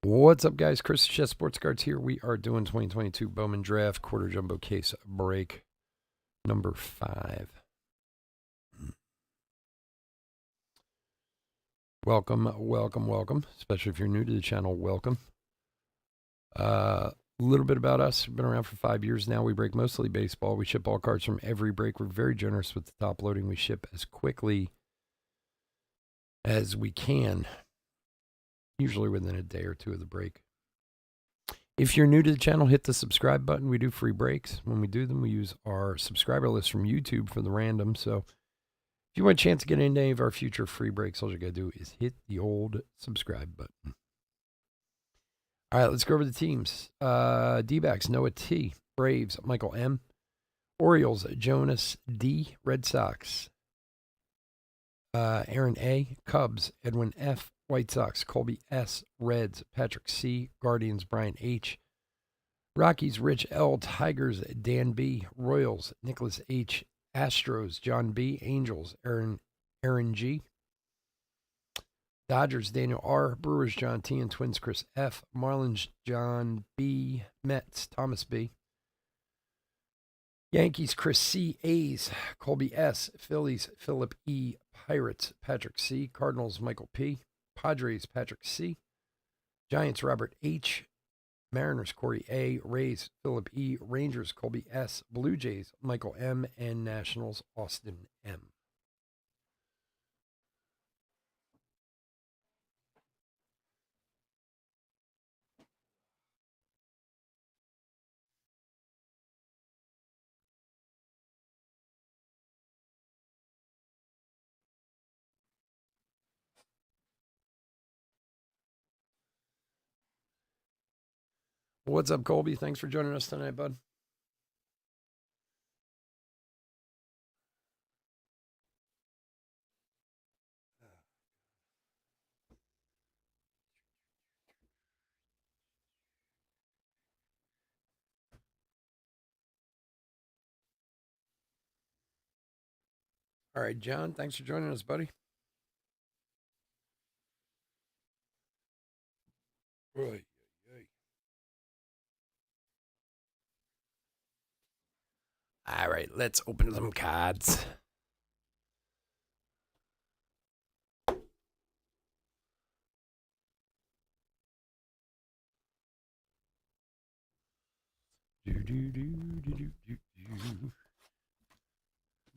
What's up, guys? Chris Chess Sports Cards here. We are doing 2022 Bowman Draft Quarter Jumbo Case Break number 5. Welcome. Especially if you're new to the channel, welcome. A little bit about us. We've been around for 5 years now. We break mostly baseball. We ship all cards from every break. We're very generous with the top loading. We ship as quickly as we can, usually within a day or two of the break. If you're new to the channel, hit the subscribe button. We do free breaks. When we do them, we use our subscriber list from YouTube for the random. So if you want a chance to get into any of our future free breaks, all you got to do is hit the old subscribe button. All right, let's go over the teams. D-backs, Noah T. Braves, Michael M. Orioles, Jonas D. Red Sox, Aaron A. Cubs, Edwin F. White Sox, Colby S. Reds, Patrick C. Guardians, Brian H. Rockies, Rich L. Tigers, Dan B. Royals, Nicholas H. Astros, John B. Angels, Aaron G. Dodgers, Daniel R. Brewers, John T. and Twins, Chris F. Marlins, John B. Mets, Thomas B. Yankees, Chris C. A's, Colby S. Phillies, Philip E. Pirates, Patrick C. Cardinals, Michael P. Padres, Patrick C. Giants, Robert H. Mariners, Corey A. Rays, Philip E. Rangers, Colby S. Blue Jays, Michael M. and Nationals, Austin M. What's up, Colby? Thanks for joining us tonight, bud. All right, John, thanks for joining us, buddy. Right. All right, let's open some cards.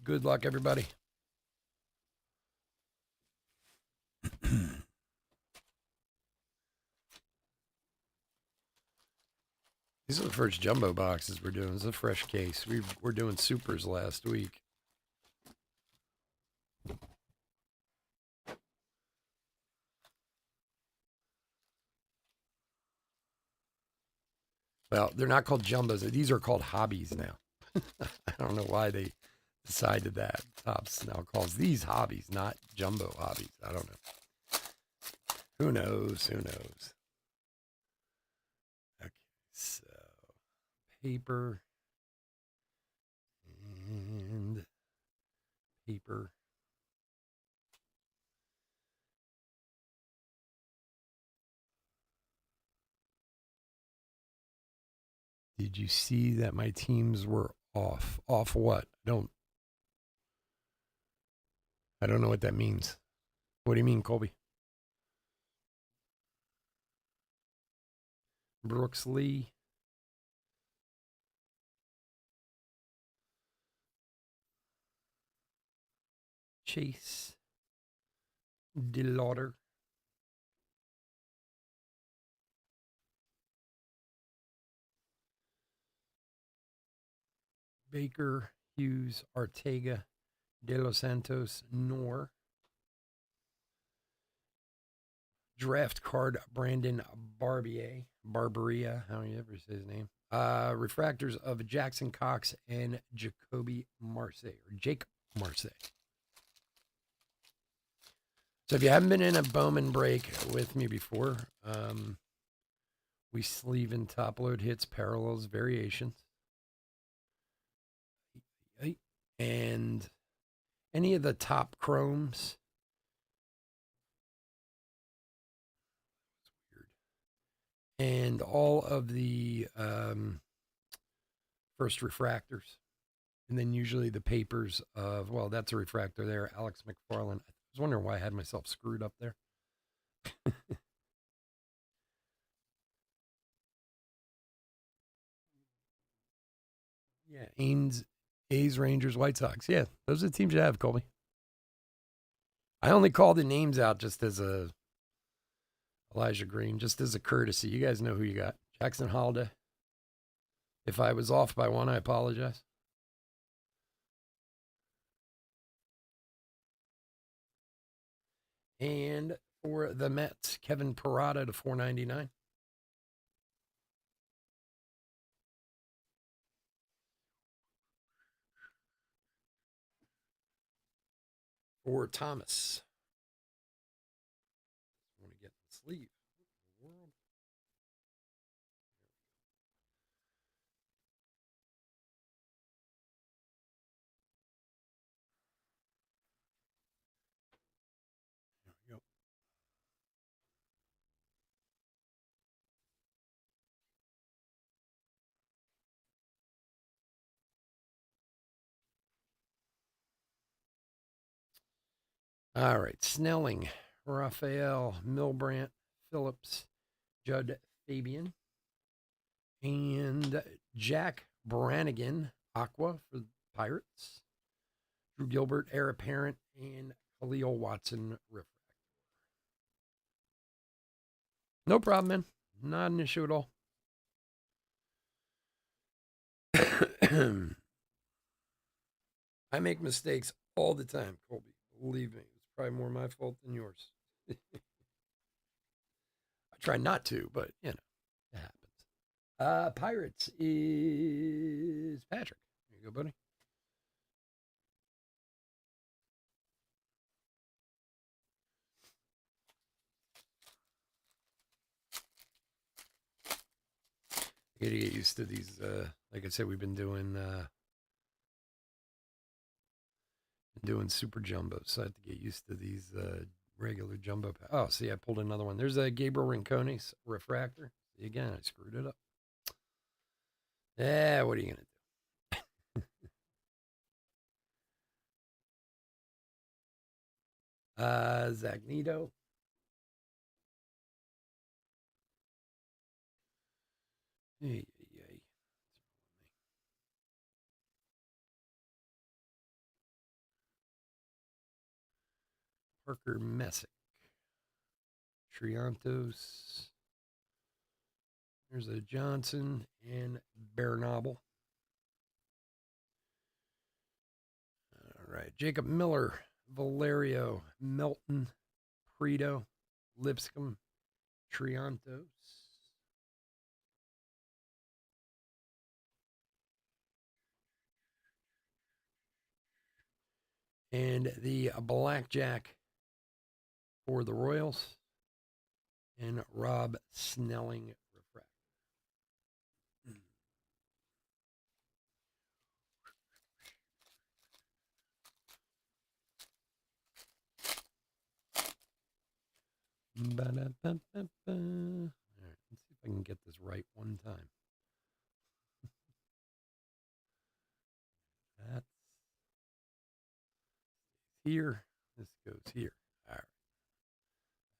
Good luck, everybody. These are the first jumbo boxes we're doing. It's a fresh case. We're doing supers last week. Well, they're not called jumbos. These are called hobbies now. I don't know why they decided that. Topps now calls these hobbies, not jumbo hobbies. I don't know. Who knows? Okay, so paper and paper. Did you see that my teams were off? Off what? I don't know what that means. What do you mean, Colby? Brooks Lee. Chase. DeLauder. Baker, Hughes, Ortega, De Los Santos, Noor. Draft card, Brandon Barberia, how do you ever say his name? Refractors of Jackson Cox and Jacoby Marseille, or Jake Marseille. So if you haven't been in a Bowman break with me before, we sleeve and top load hits, parallels, variations. And any of the top chromes. and all of the first refractors. And then usually the papers of, well, that's a refractor there, Alex McFarland. I was wondering why I had myself screwed up there. Yeah, A's, Rangers, White Sox. Yeah, those are the teams you have, Colby. I only call the names out just as a Elijah Green, just as a courtesy. You guys know who you got. Jackson Holiday. If I was off by one, I apologize. And for the Mets, Kevin Parada to 499. For Thomas. I want to get the sleeve. There we go. All right. Snelling, Raphael, Milbrandt, Phillips, Judd Fabian, and Jack Brannigan, Aqua for the Pirates. Drew Gilbert, heir apparent, and Khalil Watson, refractor. No problem, man. Not an issue at all. I make mistakes all the time, Colby. Believe me, it's probably more my fault than yours. I try not to, but you know, it happens. Pirates is Patrick. There you go, buddy. You gotta get used to these. Like I said, we've been doing super jumbos, so I have to get used to these regular jumbo. Oh, see, I pulled another one. There's a Gabriel Rincones refractor. See, again, I screwed it up. Yeah, what are you gonna do? Zagnito. Hey, hey, Parker Messick. Triantos. There's a Johnson and Bernabel. All right. Jacob Miller, Valerio, Melton, Prito, Lipscomb, Triantos. And the Blackjack for the Royals. And Rob Snelling refractor. All right, let's see if I can get this right one time. That's here. This goes here. All right,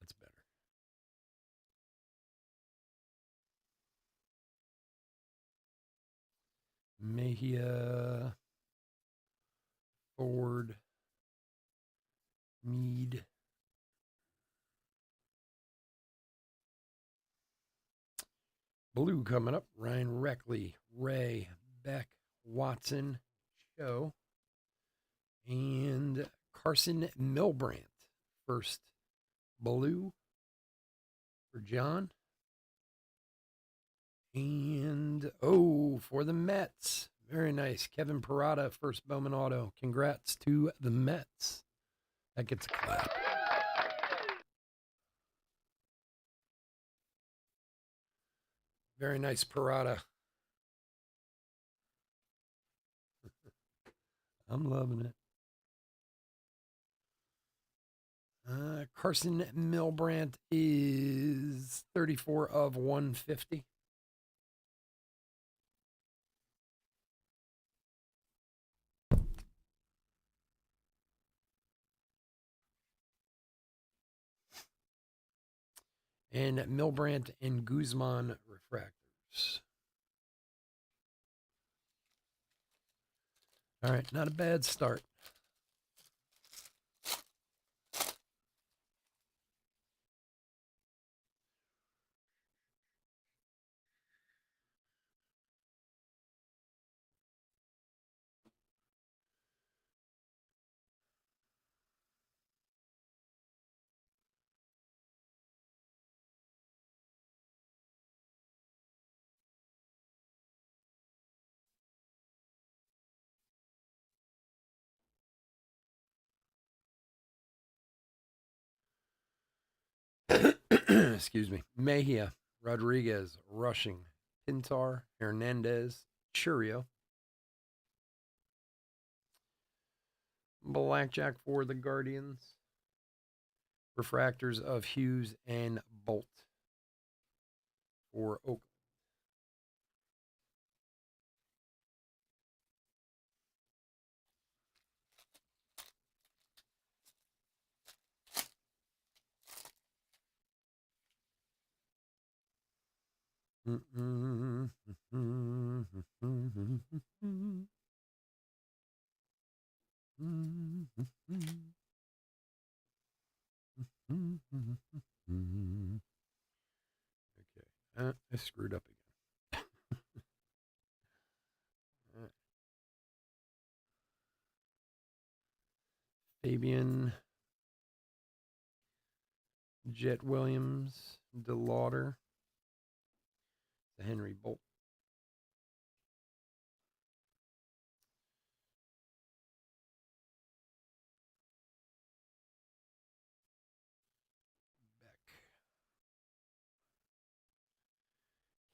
that's better. Mejia, Ford, Mead. Blue coming up. Ryan Reckley, Ray, Beck, Watson, Show, and Carson Milbrandt. First blue for John. And oh, for the Mets. Very nice. Kevin Parada, first Bowman auto. Congrats to the Mets. That gets a clap. Very nice, Parada. I'm loving it. Carson Milbrandt is 34 of 150. And Milbrandt and Guzman refractors. All right, not a bad start. Excuse me. Mejia, Rodriguez, Rushing, Pintar, Hernandez, Churio. Blackjack for the Guardians. Refractors of Hughes and Bolt for Oakland. Okay, I screwed up again. Fabian, Jet Williams, DeLauder, Henry Bolt.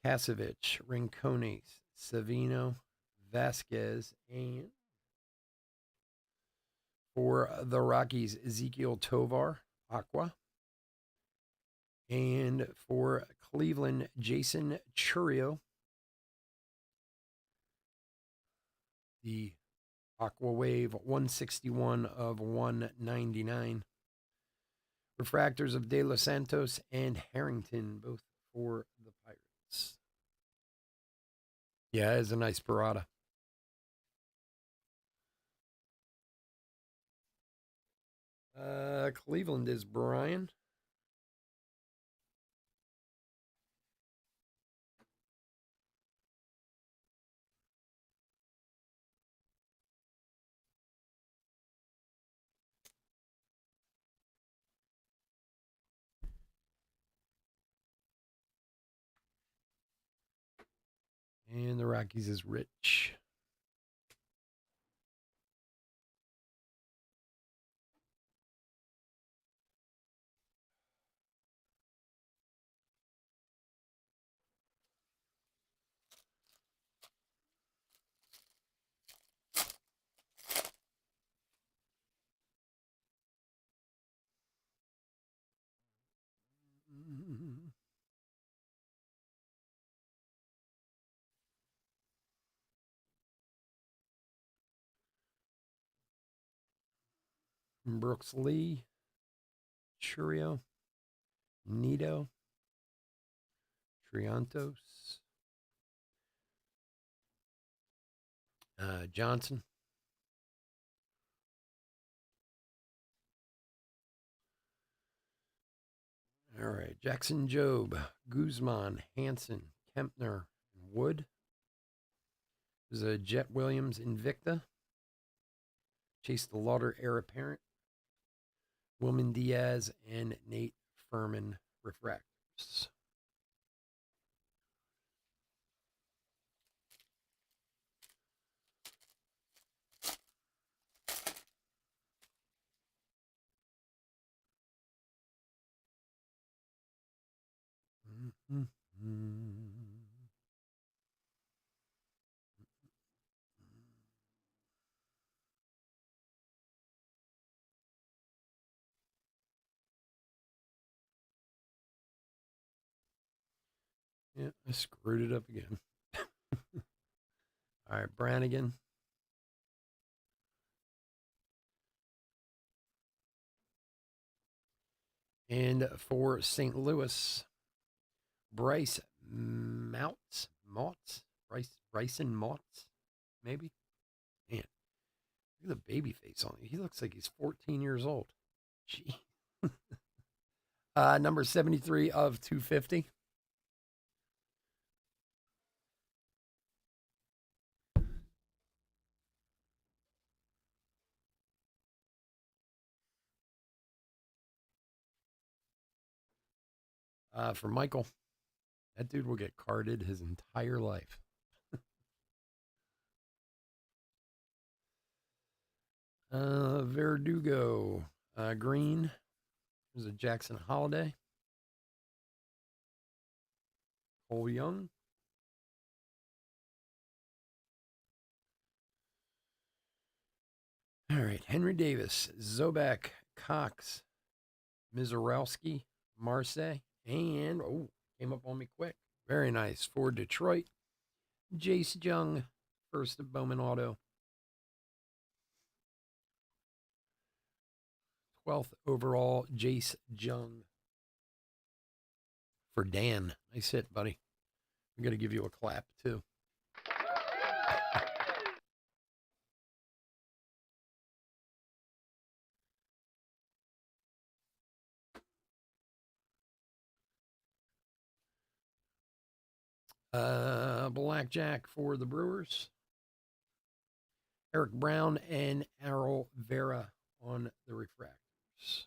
Kasevich, Rincones, Savino, Vasquez, and for the Rockies, Ezekiel Tovar, Aqua. And for Cleveland, Jason Churio, the Aqua Wave 161 of 199. Refractors of De Los Santos and Harrington, both for the Pirates. Yeah, it's a nice parada. Cleveland is Brian. And the Rockies is Rich. Brooks Lee, Churio, Nito, Triantos, Johnson. All right, Jackson Job, Guzman, Hanson, Kempner, and Wood. There's a Jet Williams Invicta. Chase the Lauder heir apparent. Wilman Diaz and Nate Furman refractors. Yeah, I screwed it up again. All right, Brannigan. And for St. Louis, Bryce Motts, Bryson Motts, maybe. Man, look at the baby face on him. He looks like he's 14 years old. Gee. Number 73 of 250. For Michael, that dude will get carded his entire life. Verdugo, green. There's a Jackson Holiday. Cole Young. All right, Henry Davis, Zobak, Cox, Mizorowski, Marseille, and came up on me quick. Very nice for Detroit. Jace Jung, first of Bowman Auto. 12th overall, Jace Jung. For Dan. Nice hit, buddy. I'm going to give you a clap, too. Blackjack for the Brewers. Eric Brown and Errol Vera on the refractors.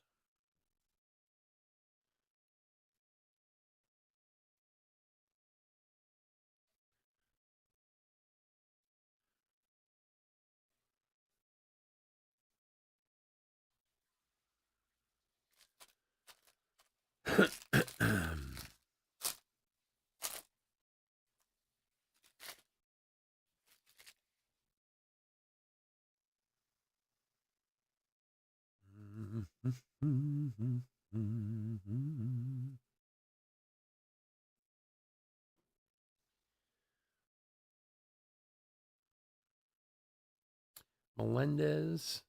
Melendez,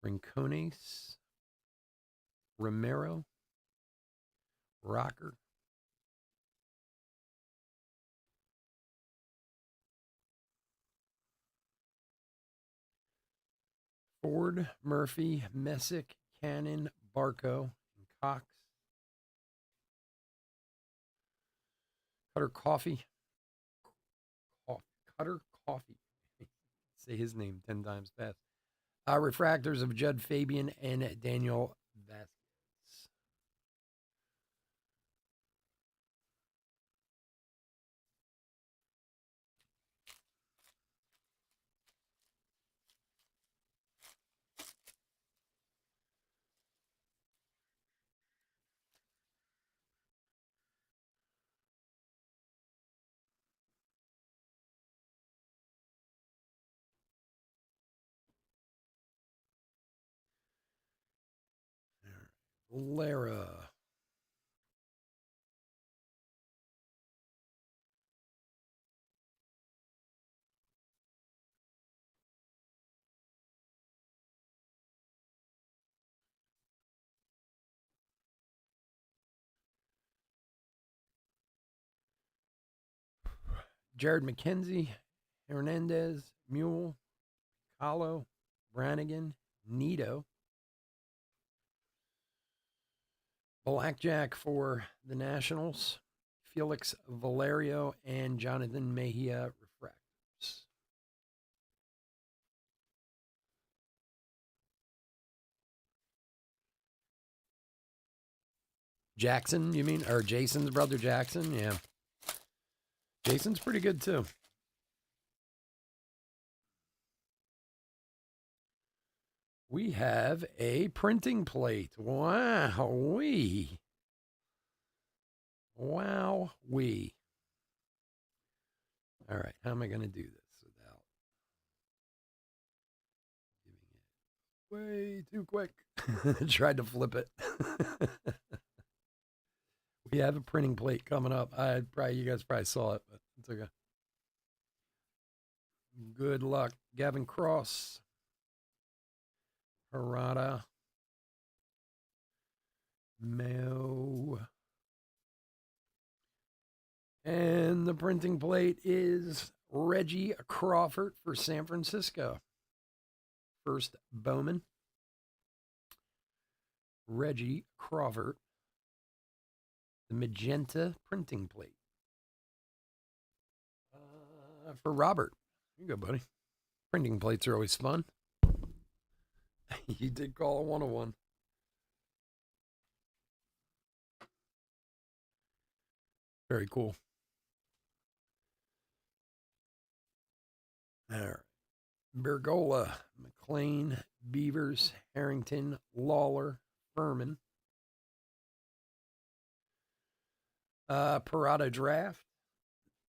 Rincones, Romero, Rocker, Ford, Murphy, Messick, Cannon, Barco, and Cox. Cutter Coffee. Cutter Coffee. Say his name 10 times fast. Refractors of Judd Fabian and Daniel Vasquez. Lara. Jared McKenzie, Hernandez, Mule, Kahlo, Brannigan, Nito. Blackjack for the Nationals, Felix Valerio, and Jonathan Mejia refractors. Jackson, you mean? Or Jason's brother Jackson? Yeah. Jason's pretty good too. We have a printing plate. Wow-wee. Wow-wee. All right, how am I going to do this without giving it way too quick? Tried to flip it. We have a printing plate coming up. You guys probably saw it, but it's okay. Good luck, Gavin Cross, Harada, Mayo. And the printing plate is Reggie Crawford for San Francisco. First Bowman. Reggie Crawford. The magenta printing plate. For Robert. Here you go, buddy. Printing plates are always fun. You did call a 101. Very cool. All right. Bergola, McLean, Beavers, Harrington, Lawler, Furman. Parada draft.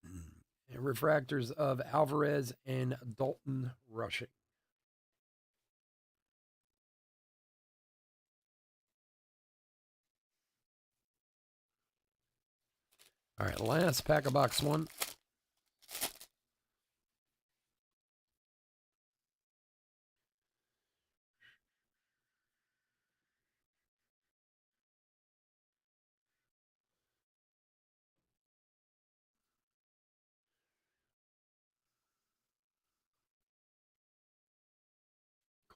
And refractors of Alvarez and Dalton Rushing. All right, last pack of box one.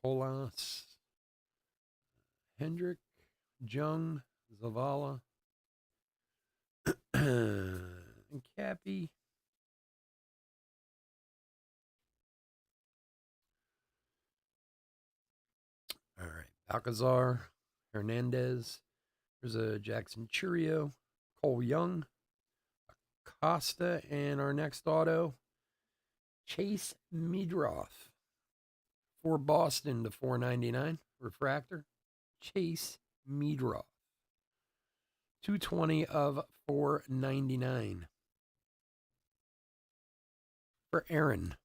Colas, Hendrick, Jung, Zavala, and Cappy. All right, Alcazar, Hernandez. There's a Jackson Churio, Cole Young, Costa, and our next auto, Chase Meadroth. For Boston to 499 refractor, Chase Meadroth. 220 of 499 for Aaron.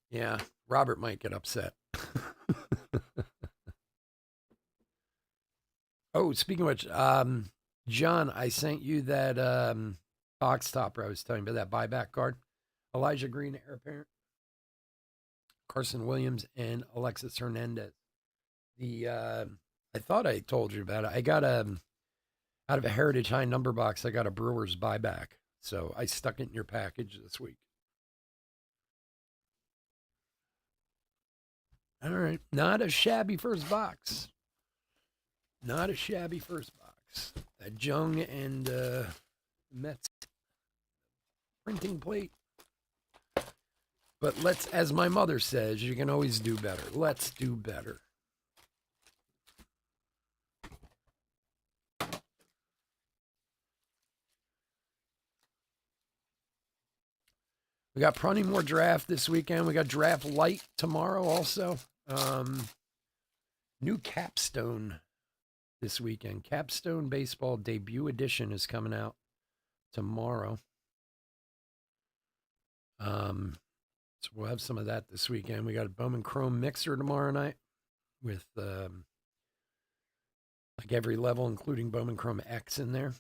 Yeah, Robert might get upset. Oh, speaking of which, John, I sent you that box topper I was telling you about, that buyback card. Elijah Green, heir apparent. Carson Williams and Alexis Hernandez. I thought I told you about it. I got out of a Heritage High number box, I got a Brewers buyback. So I stuck it in your package this week. All right. Not a shabby first box. Not a shabby first box. That Jung and Mets printing plate. But let's, as my mother says, you can always do better. Let's do better. We got plenty more draft this weekend. We got draft light tomorrow also. New capstone this weekend. Capstone Baseball debut edition is coming out tomorrow. So we'll have some of that this weekend. We got a Bowman Chrome mixer tomorrow night with like every level, including Bowman Chrome X in there.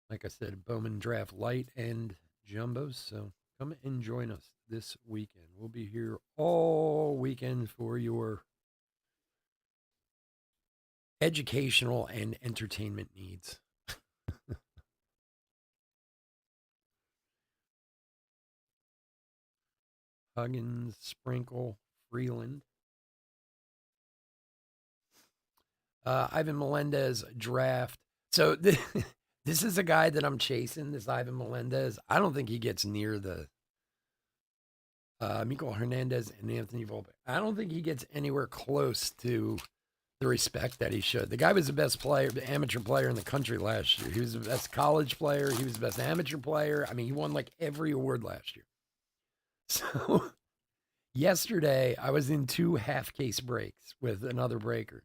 Like I said, Bowman Draft Light and Jumbos. So come and join us this weekend. We'll be here all weekend for your educational and entertainment needs. Huggins, Sprinkle, Freeland. Ivan Melendez draft. So this is a guy that I'm chasing, this Ivan Melendez. I don't think he gets near the Miguel Hernandez and Anthony Volpe. I don't think he gets anywhere close to the respect that he should. The guy was the best player, the amateur player in the country last year. He was the best college player. He was the best amateur player. I mean, he won like every award last year. So yesterday, I was in 2 half-case breaks with another breaker.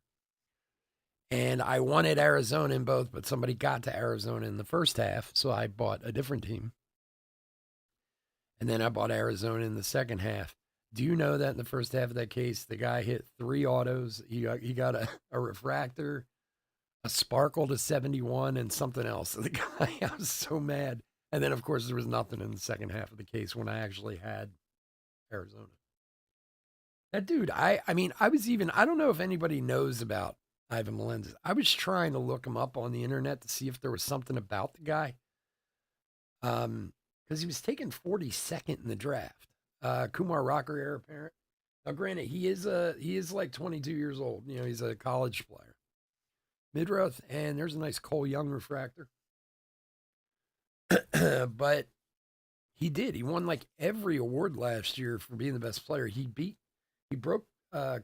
And I wanted Arizona in both, but somebody got to Arizona in the first half, so I bought a different team. And then I bought Arizona in the second half. Do you know that in the first half of that case, the guy hit 3 autos? He got a refractor, a sparkle to 71, and something else. The guy, I was so mad. And then, of course, there was nothing in the second half of the case when I actually had Arizona. That dude, I mean, I don't know if anybody knows about Ivan Melendez. I was trying to look him up on the internet to see if there was something about the guy. Because he was taken 42nd in the draft. Kumar Rocker heir apparent. Now, granted, he is like 22 years old. You know, he's a college player. Midroth, and there's a nice Cole Young refractor. But he did. He won like every award last year for being the best player. He broke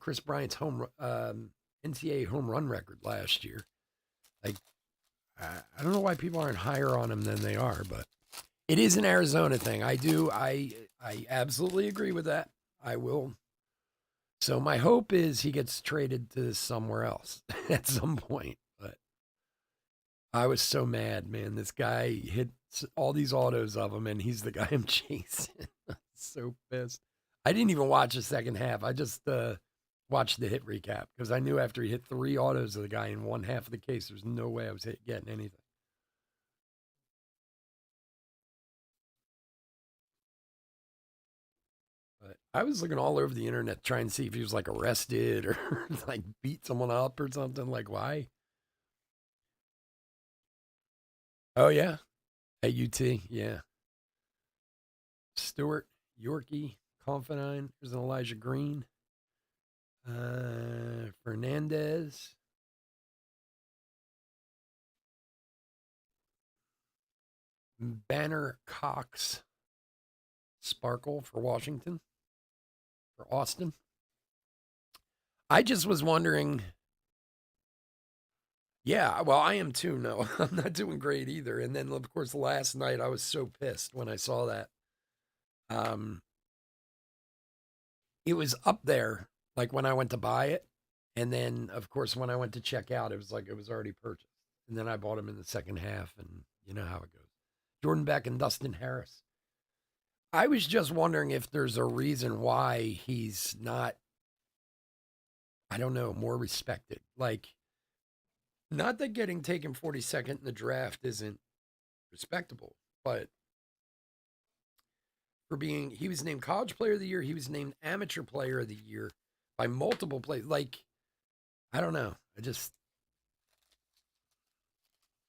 Chris Bryant's NCAA home run record last year. Like, I don't know why people aren't higher on him than they are, but it is an Arizona thing. I absolutely agree with that. I will. So my hope is he gets traded to somewhere else at some point. But I was so mad, man. This guy hit all these autos of him, and he's the guy I'm chasing. I'm so pissed. I didn't even watch the second half. I just watched the hit recap because I knew after he hit 3 autos of the guy in one half of the case, there's no way I was getting anything. But I was looking all over the internet trying to see if he was like arrested or like beat someone up or something. Like, why? Oh, yeah. At UT. Yeah. Stewart, Yorkie, Confinine. There's an Elijah Green. Fernandez. Banner Cox. Sparkle for Washington. For Austin. I just was wondering. Yeah, well, I am too. No, I'm not doing great either. And then, of course, last night I was so pissed when I saw that. Um, it was up there, like when I went to buy it, and then, of course, when I went to check out, it was like it was already purchased. And then I bought him in the second half, and you know how it goes. Jordan Beck and Dustin Harris. I was just wondering if there's a reason why he's not, I don't know, more respected. Like, not that getting taken 42nd in the draft isn't respectable, but for being, he was named College Player of the Year, he was named Amateur Player of the Year by multiple players. Like, I don't know.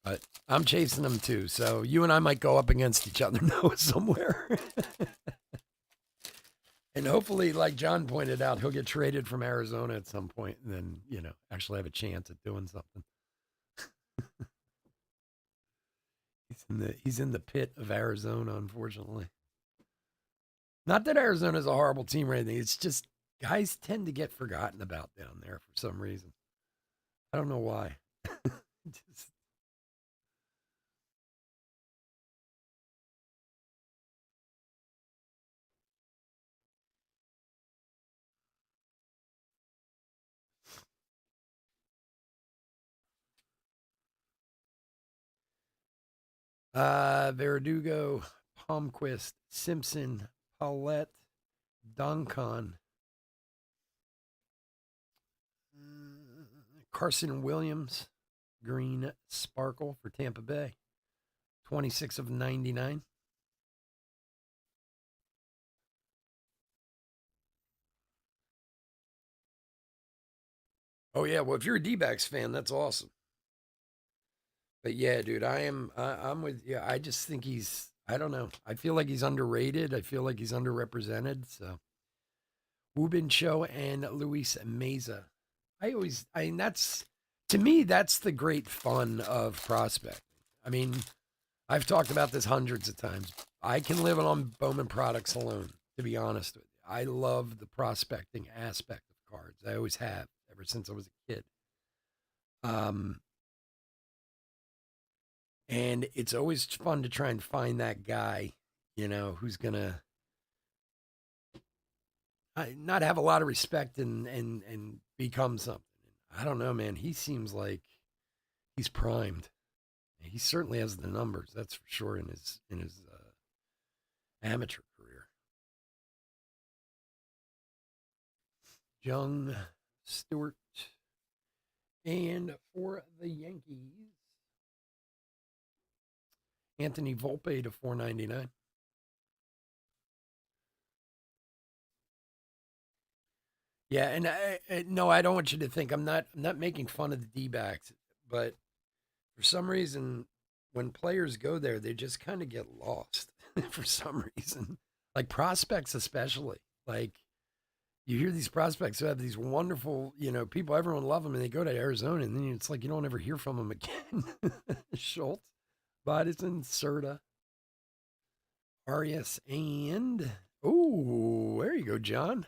But I'm chasing him too. So you and I might go up against each other now somewhere. And hopefully, like John pointed out, he'll get traded from Arizona at some point and then, actually have a chance at doing something. He's in the pit of Arizona, unfortunately. Not that Arizona's a horrible team or anything. It's just guys tend to get forgotten about down there for some reason. I don't know why. Just, Verdugo, Palmquist, Simpson, Paulette, Duncan, Carson Williams, Green Sparkle for Tampa Bay. 26 of 99. Oh, yeah. Well, if you're a D backs fan, that's awesome. But yeah, dude, I'm with you. I just think I don't know. I feel like he's underrated. I feel like he's underrepresented. So, Wubin Cho and Luis Meza. I mean, to me, that's the great fun of prospecting. I mean, I've talked about this hundreds of times. I can live on Bowman products alone, to be honest with you. I love the prospecting aspect of cards. I always have, ever since I was a kid. Um, and it's always fun to try and find that guy, who's gonna not have a lot of respect and become something. I don't know, man. He seems like he's primed. He certainly has the numbers, that's for sure, in his amateur career. Jung Stewart. And for the Yankees, Anthony Volpe to 499. Yeah, and no, I don't want you to think I'm not making fun of the D-backs, but for some reason when players go there, they just kind of get lost for some reason. Like prospects especially. Like you hear these prospects who have these wonderful, people, everyone love them, and they go to Arizona, and then it's like you don't ever hear from them again. Schultz, Bodison, Serta, Arias, and oh, there you go, John.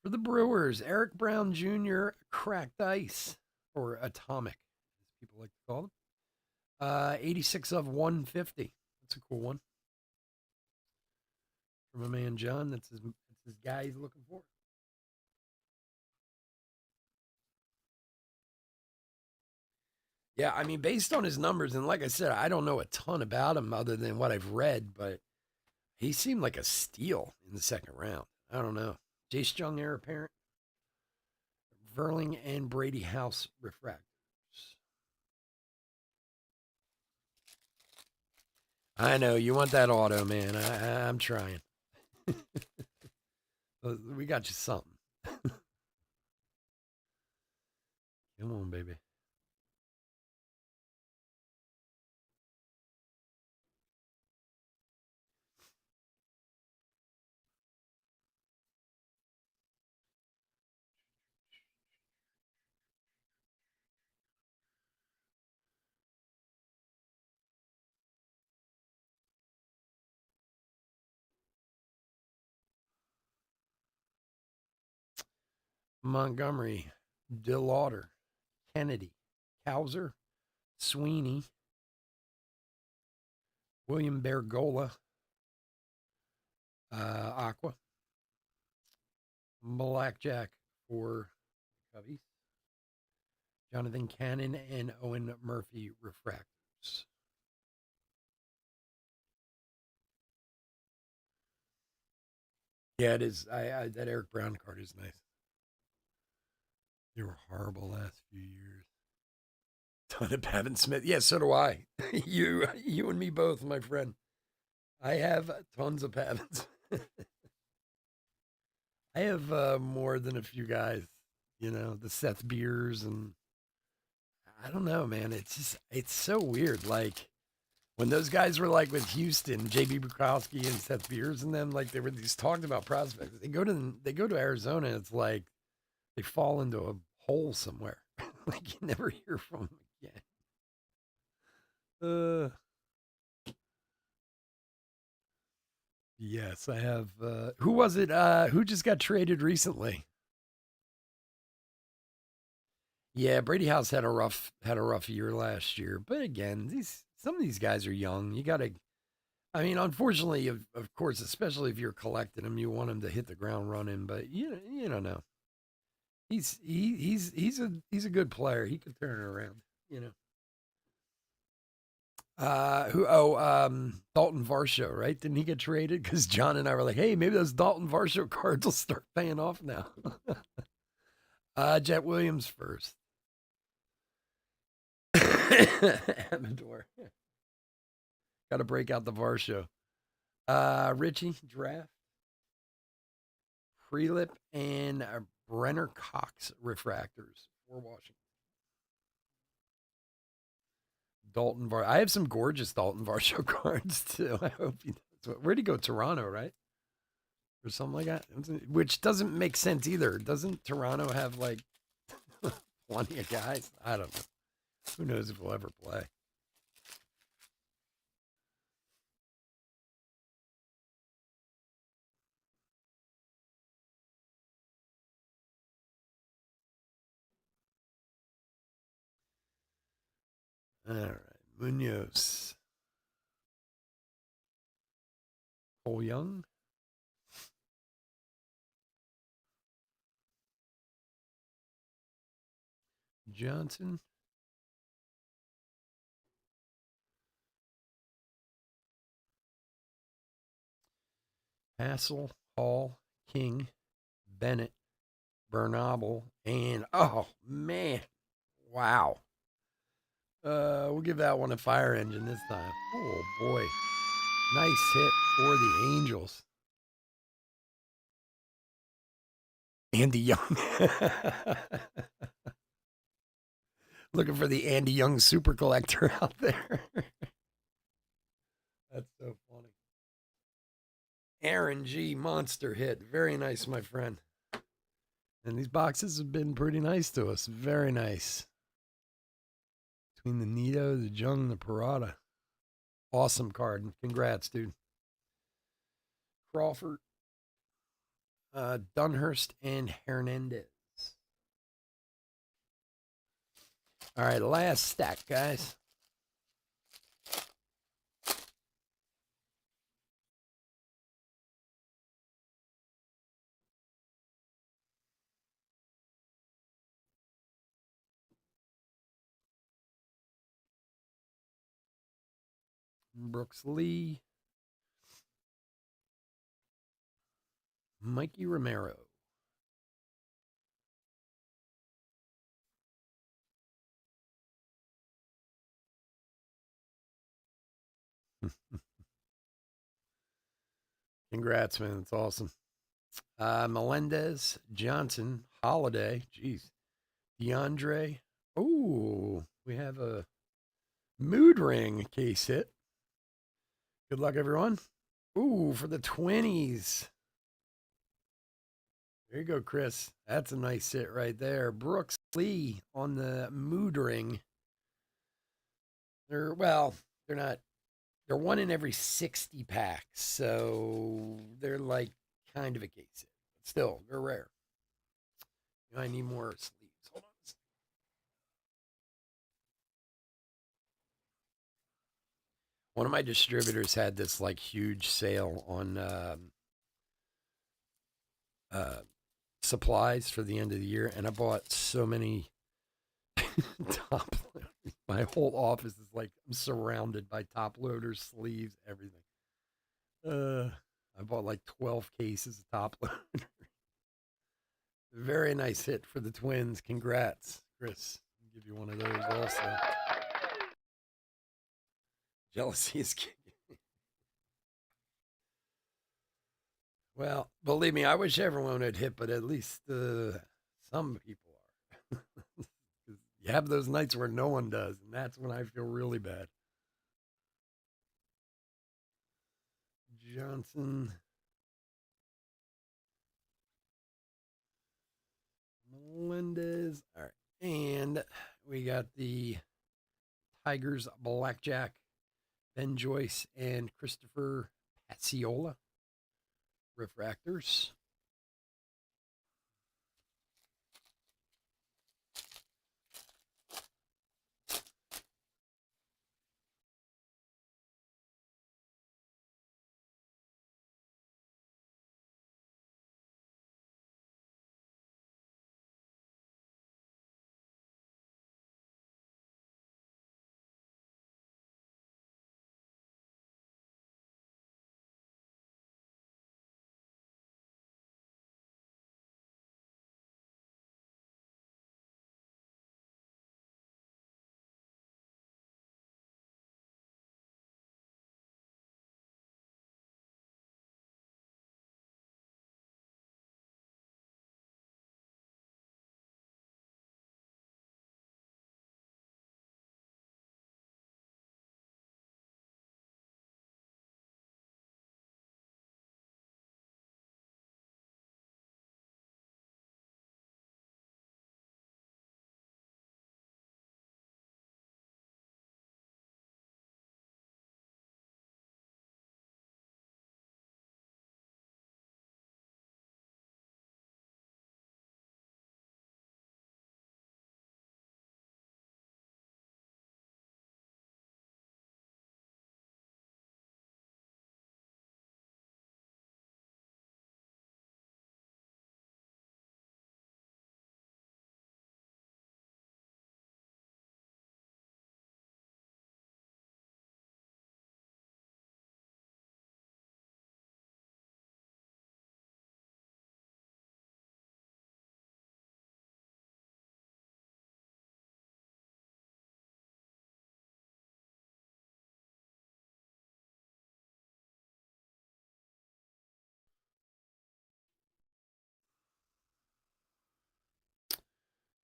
For the Brewers, Eric Brown Jr., cracked ice, or atomic, as people like to call them. 86 of 150. That's a cool one. From a man, John. That's his guy he's looking for. Yeah, I mean, based on his numbers, and like I said, I don't know a ton about him other than what I've read, but he seemed like a steal in the second round. I don't know. Jace Jung, heir apparent. Verling and Brady House refractors. I know you want that auto, man. I'm trying. We got you something. Come on, baby. Montgomery, DeLauder, Kennedy, Cowser, Sweeney, William Bergola, Aqua, Blackjack for Cubbies, Jonathan Cannon, and Owen Murphy refractors. Yeah, it is. I that Eric Brown card is nice. They were horrible last few years. Ton of Pavin Smith. Yeah, so do I. you and me both, my friend. I have tons of Pavins. I have more than a few guys. The Seth Beers, and I don't know, man. It's so weird. Like when those guys were like with Houston, JB Bukowski and Seth Beers and them, like they were these talked about prospects. They go to Arizona, and it's like they fall into a hole somewhere. Like you never hear from them again. Yes, I have. Who was it? Who just got traded recently? Yeah, Brady House had a rough year last year, but again, these some of these guys are young. You got to. I mean, unfortunately, of course, especially if you're collecting them, you want them to hit the ground running. But you don't know. He's a good player. He could turn it around. You know. Who? Oh, Dalton Varsho, right? Didn't he get traded? Because John and I were like, hey, maybe those Dalton Varsho cards will start paying off now. Jet Williams first. Amador. Got to break out the Varsho. Richie, draft. Prelip and Brenner Cox refractors for Washington. Dalton Var. I have some gorgeous Dalton Varsho cards too. I hope he does. Where'd he go? Toronto, right? Or something like that. Which doesn't make sense either. Doesn't Toronto have like plenty of guys? I don't know. Who knows if we'll ever play? All right. Munoz. Cole Young. Johnson. Hassel. Hall. King. Bennett. Bernabel, and oh man, wow. We'll give that one a fire engine this time. Oh boy, nice hit for the Angels. Andy Young. Looking for the Andy Young super collector out there. That's so funny. Aaron G. Monster hit. Very nice, my friend. And these boxes have been pretty nice to us. Very nice. Between the Nito, the Jung, the Parada. Awesome card. Congrats, dude. Crawford, Dunhurst, and Hernandez. All right, last stack, guys. Brooks Lee, Mikey Romero. Congrats, man. It's awesome. Melendez, Johnson, Holiday. Jeez. DeAndre. Oh, we have a mood ring case hit. Good luck, everyone. Ooh, for the 20s. There you go, Chris. That's a nice hit right there. Brooks Lee on the mood ring. They're not. They're one in every 60 packs, so they're like kind of a case hit. But still, they're rare. I need more sleeves. Hold on. One of my distributors had this like huge sale on uh, supplies for the end of the year, and I bought so many top loaders. My whole office is like I'm surrounded by top loaders, sleeves, everything. I bought like 12 cases of top loaders. Very nice hit for the Twins. Congrats, Chris. I'll give you one of those also. Jealousy is king. Well, believe me, I wish everyone would hit, but at least some people are. You have those nights where no one does, and that's when I feel really bad. Johnson, Melendez. All right. And we got the Tigers Blackjack, Ben Joyce, and Christopher Paciola refractors.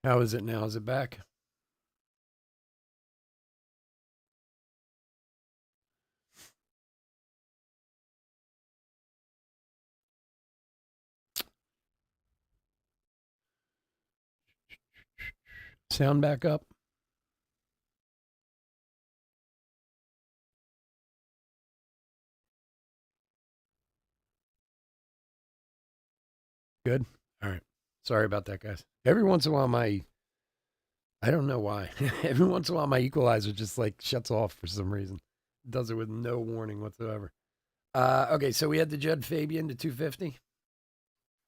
How is it now? Is it back? Sound back up? Good. All right. Sorry about that, guys. Every once in a while, I don't know why. Every once in a while, my equalizer just like shuts off for some reason. It does it with no warning whatsoever. Okay, so we had the Judd Fabian to 250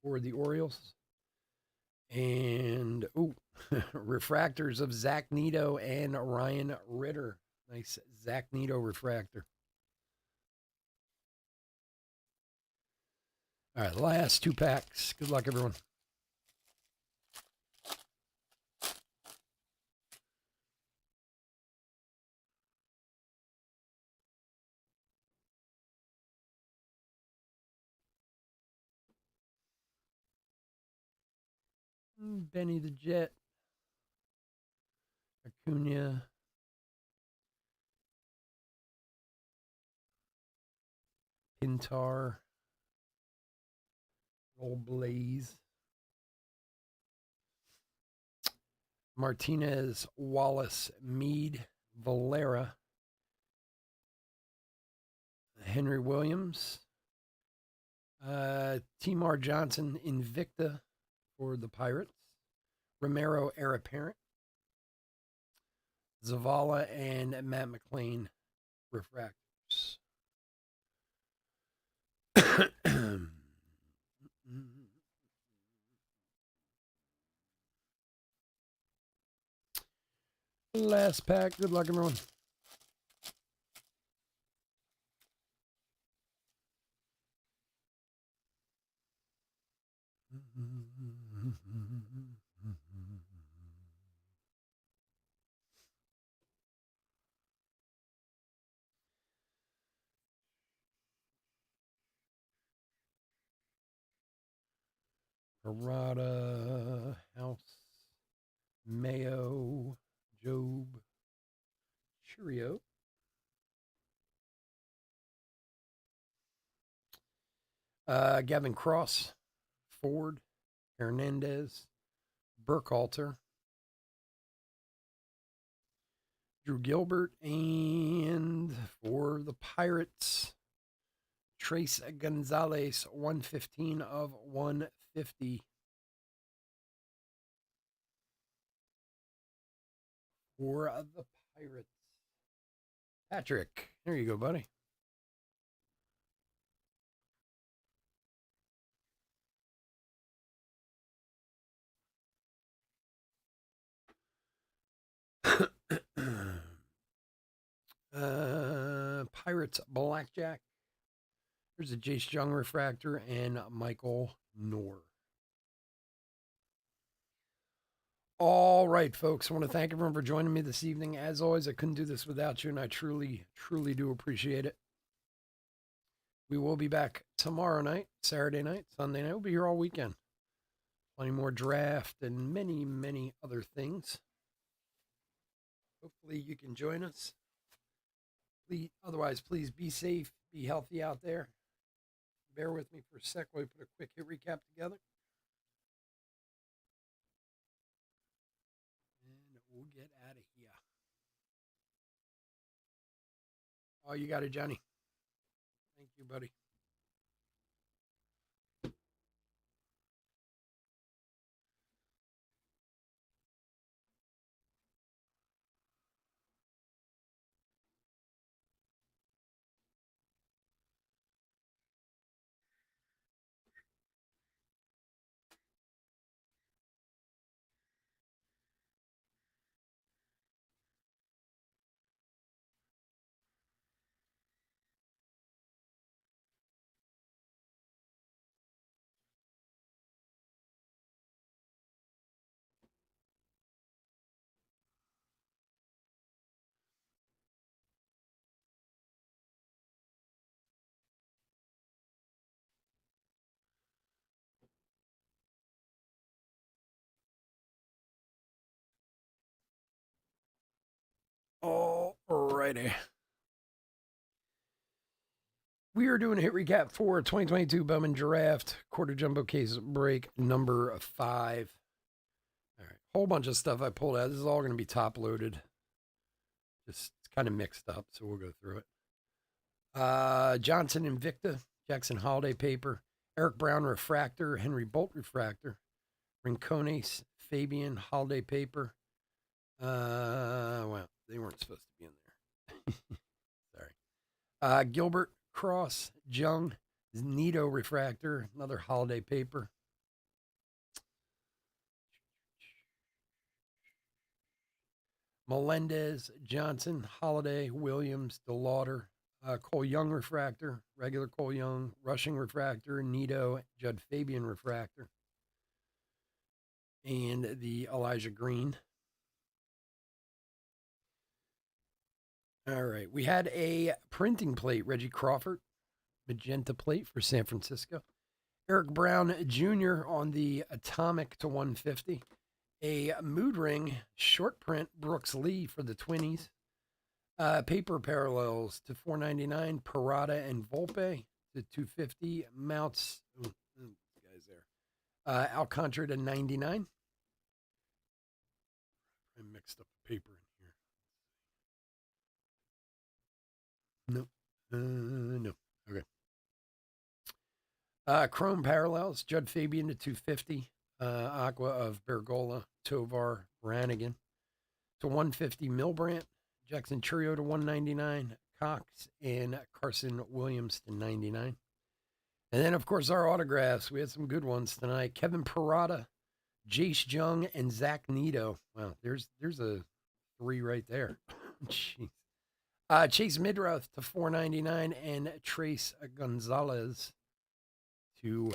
for the Orioles. And, refractors of Zach Nito and Ryan Ritter. Nice Zach Nito refractor. All right, last two packs. Good luck, everyone. Benny the Jet, Acuna, Pintar, Old Blaze, Martinez, Wallace, Mead, Valera, Henry Williams, Timar Johnson, Invicta for the Pirates, Romero, Heir Apparent, Zavala, and Matt McLean, refractors. Last pack. Good luck, everyone. Parada, House, Mayo, Job, Cheerio. Gavin Cross, Ford, Hernandez, Burkhalter, Drew Gilbert, and for the Pirates, Trace Gonzalez, 115 of 150 for the Pirates. Patrick, there you go, buddy. Pirates Blackjack. There's a Jace Jung refractor and Michael Noor. All right, folks. I want to thank everyone for joining me this evening. As always, I couldn't do this without you, and I truly, truly do appreciate it. We will be back tomorrow night, Saturday night, Sunday night. We'll be here all weekend. Plenty more draft and many, many other things. Hopefully, you can join us. Otherwise, please be safe, be healthy out there. Bear with me for a sec while we put a quick hit recap together. And we'll get out of here. Oh, you got it, Johnny. Thank you, buddy. righty. We are doing a hit recap for 2022 Bowman Draft Quarter Jumbo Case Break number 5. All right, whole bunch of stuff I pulled out. This is all going to be top loaded. Just kind of mixed up, so we'll go through it. Johnson Invicta, Jackson Holiday Paper, Eric Brown Refractor, Henry Bolt Refractor, Rincones Fabian Holiday Paper. Well, they weren't supposed to be in there. Sorry. Gilbert Cross Jung Nito Refractor, another Holiday Paper. Melendez Johnson Holiday Williams DeLauder, Cole Young Refractor, regular Cole Young, Rushing Refractor, Nito Judd Fabian Refractor, and the Elijah Green. All right. We had a printing plate, Reggie Crawford, magenta plate for San Francisco. Eric Brown Jr. on the Atomic to 150. A mood ring short print, Brooks Lee for the Twinnies. Paper parallels to 499, Parada and Volpe to 250. Mounts, guys there. Alcantara to 99. I mixed up the paper in here. No. Okay. Chrome parallels, Judd Fabian to 250. Aqua of Bergola, Tovar, Brannigan to 150. Milbrandt, Jackson Churio to 199. Cox and Carson Williams to 99. And then, of course, our autographs. We had some good ones tonight. Kevin Parada, Jace Jung, and Zach Nito. Wow, there's a 3 right there. Jeez. Chase Midroth to 499 and Trace Gonzalez to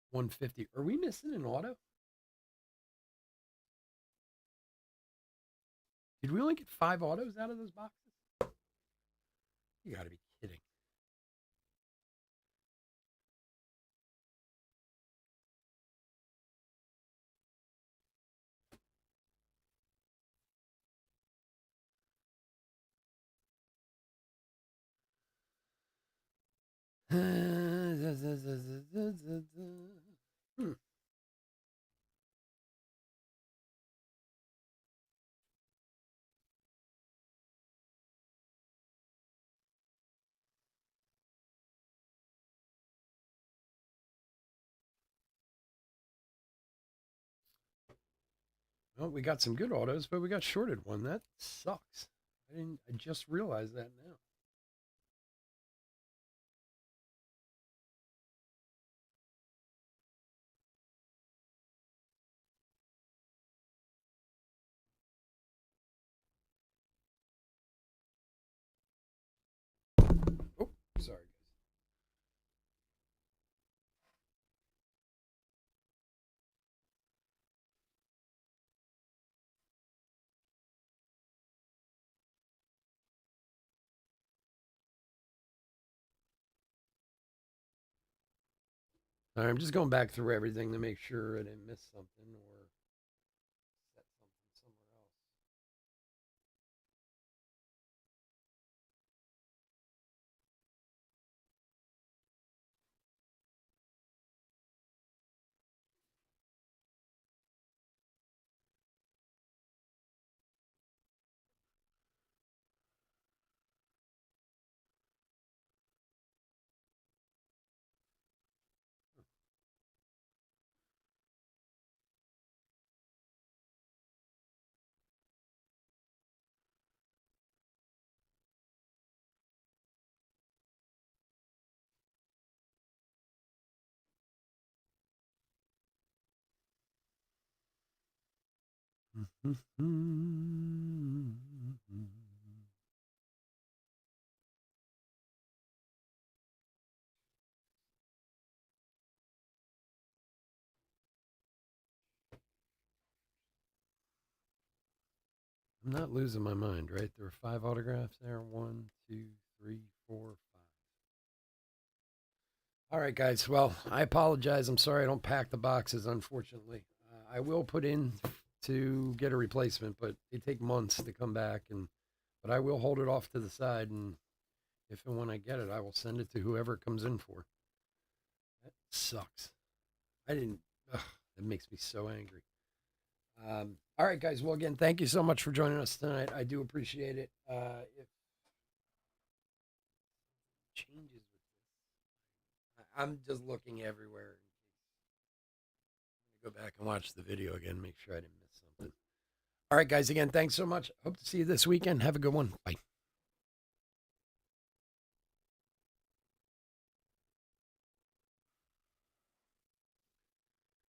150. Are we missing an auto? Did we only get 5 autos out of those boxes? You got to be kidding. Well, we got some good autos, but we got shorted one. That sucks. I just realized that now. Oh, sorry, guys. All right, I'm just going back through everything to make sure I didn't miss something or set something somewhere else. I'm not losing my mind, right? There were 5 autographs there. 1, 2, 3, 4, 5. All right, guys. Well, I apologize. I'm sorry I don't pack the boxes, unfortunately. I will put in to get a replacement, but they take months to come back. But I will hold it off to the side, and if and when I get it, I will send it to whoever it comes in for. That sucks. I didn't. Ugh, that makes me so angry. All right, guys. Well, again, thank you so much for joining us tonight. I do appreciate it. If changes with this, I'm just looking everywhere. I'm gonna go back and watch the video again, make sure I didn't miss something. All right, guys. Again, thanks so much. Hope to see you this weekend. Have a good one. Bye.